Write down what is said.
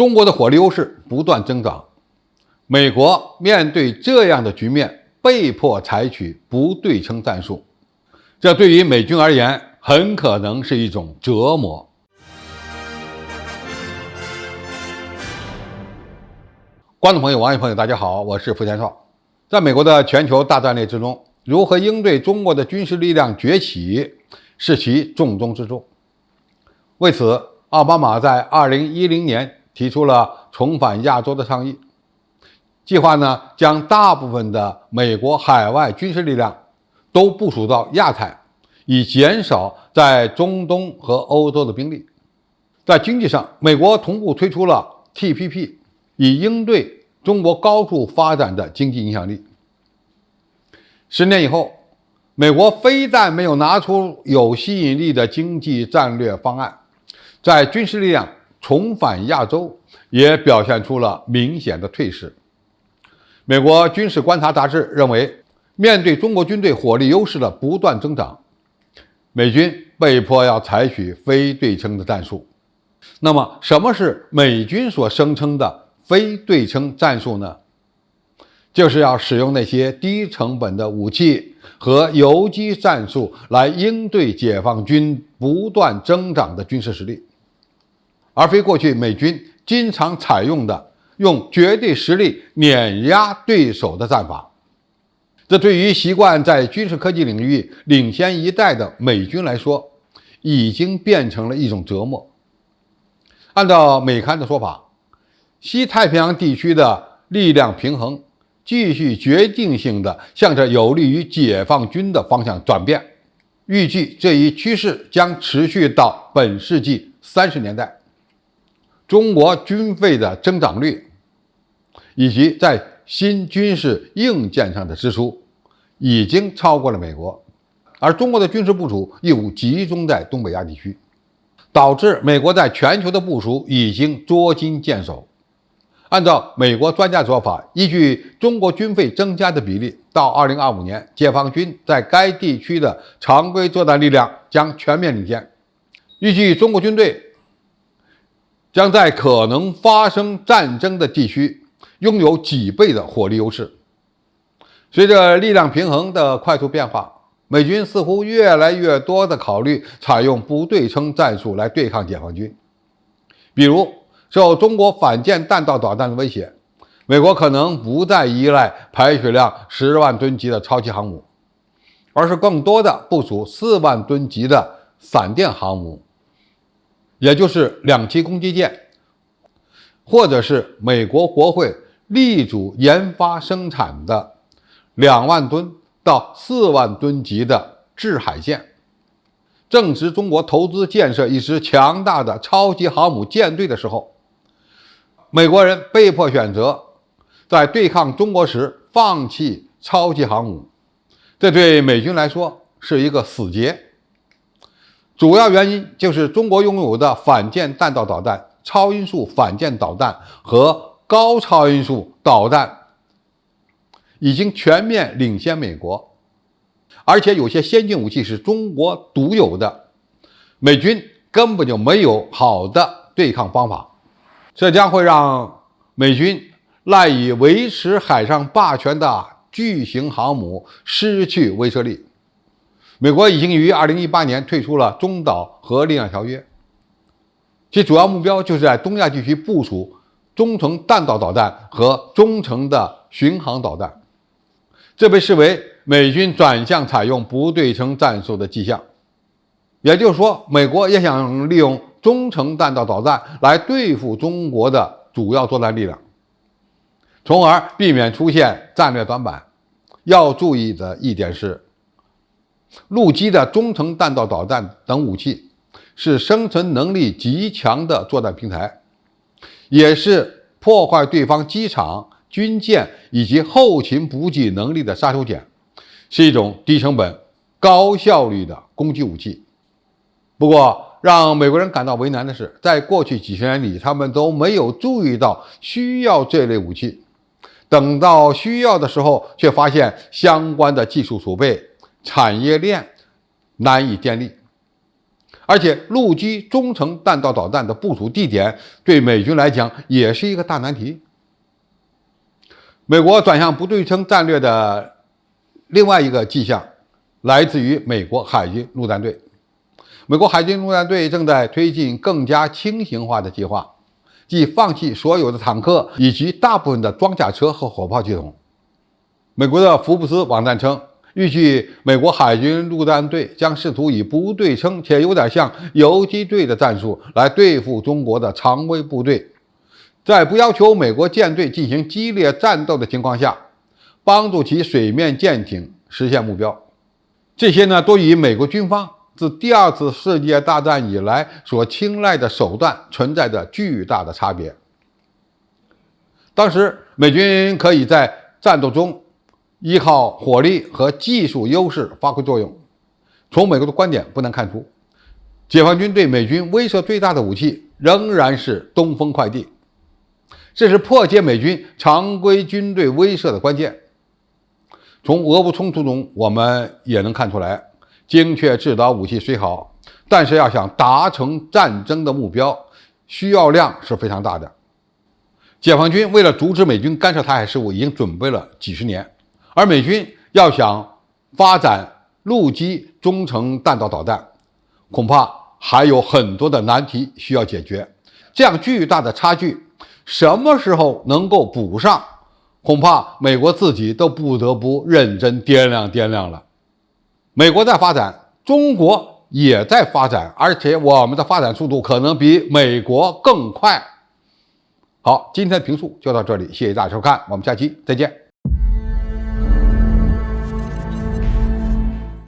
中国的火力优势不断增长，美国面对这样的局面，被迫采取不对称战术，这对于美军而言很可能是一种折磨。观众朋友、网友朋友，大家好，我是付天少。在美国的全球大战略之中，如何应对中国的军事力量崛起，是其重中之重。为此，奥巴马在2010年提出了重返亚洲的倡议，计划将大部分的美国海外军事力量都部署到亚太，以减少在中东和欧洲的兵力。在经济上，美国同步推出了 TPP， 以应对中国高速发展的经济影响力。10年以后，美国非但没有拿出有吸引力的经济战略方案，在军事力量重返亚洲也表现出了明显的退势。美国军事观察杂志认为，面对中国军队火力优势的不断增长，美军被迫要采取非对称的战术。那么，什么是美军所声称的非对称战术呢？就是要使用那些低成本的武器和游击战术来应对解放军不断增长的军事实力，而非过去美军经常采用的用绝对实力碾压对手的战法。这对于习惯在军事科技领域领先一代的美军来说，已经变成了一种折磨。按照美刊的说法，西太平洋地区的力量平衡继续决定性地向着有利于解放军的方向转变，预计这一趋势将持续到本世纪30年代。中国军费的增长率以及在新军事硬件上的支出已经超过了美国，而中国的军事部署又集中在东北亚地区，导致美国在全球的部署已经捉襟见肘。按照美国专家说法，依据中国军费增加的比例，到2025年，解放军在该地区的常规作战力量将全面领先。预计中国军队将在可能发生战争的地区拥有几倍的火力优势。随着力量平衡的快速变化，美军似乎越来越多地考虑采用不对称战术来对抗解放军。比如，受中国反舰弹道导弹的威胁，美国可能不再依赖排水量10万吨级的超级航母，而是更多的部署4万吨级的闪电航母，也就是2栖攻击舰，或者是美国国会力主研发生产的2万吨到4万吨级的制海舰。正值中国投资建设一支强大的超级航母舰队的时候，美国人被迫选择在对抗中国时放弃超级航母，这对美军来说是一个死结。主要原因就是中国拥有的反舰弹道导弹、超音速反舰导弹和高超音速导弹已经全面领先美国，而且有些先进武器是中国独有的，美军根本就没有好的对抗方法。这将会让美军赖以维持海上霸权的巨型航母失去威慑力。美国已经于2018年退出了中导核力量条约，其主要目标就是在东亚地区部署中程弹道导弹和中程的巡航导弹，这被视为美军转向采用不对称战术的迹象。也就是说，美国也想利用中程弹道导弹来对付中国的主要作战力量，从而避免出现战略短板。要注意的一点是，陆基的中程弹道导弹等武器是生存能力极强的作战平台，也是破坏对方机场、军舰以及后勤补给能力的杀手锏，是一种低成本、高效率的攻击武器。不过，让美国人感到为难的是，在过去几十年里，他们都没有注意到需要这类武器，等到需要的时候，却发现相关的技术储备、产业链难以建立。而且陆基中程弹道导弹的部署地点对美军来讲也是一个大难题。美国转向不对称战略的另外一个迹象来自于美国海军陆战队。美国海军陆战队正在推进更加轻型化的计划，即放弃所有的坦克以及大部分的装甲车和火炮系统。美国的福布斯网站称，预计美国海军陆战队将试图以不对称且有点像游击队的战术来对付中国的常规部队，在不要求美国舰队进行激烈战斗的情况下，帮助其水面舰艇实现目标。这些呢，都与美国军方自第二次世界大战以来所青睐的手段存在着巨大的差别。当时美军可以在战斗中依靠火力和技术优势发挥作用。从美国的观点不难看出，解放军对美军威慑最大的武器仍然是东风快递，这是破解美军常规军队威慑的关键。从俄乌冲突中我们也能看出来，精确制导武器虽好，但是要想达成战争的目标，需要量是非常大的。解放军为了阻止美军干涉台海事务，已经准备了几十年，而美军要想发展陆基中程弹道导弹，恐怕还有很多的难题需要解决。这样巨大的差距，什么时候能够补上，恐怕美国自己都不得不认真掂量了。美国在发展，中国也在发展，而且我们的发展速度可能比美国更快。好，今天的评述就到这里，谢谢大家收看，我们下期再见。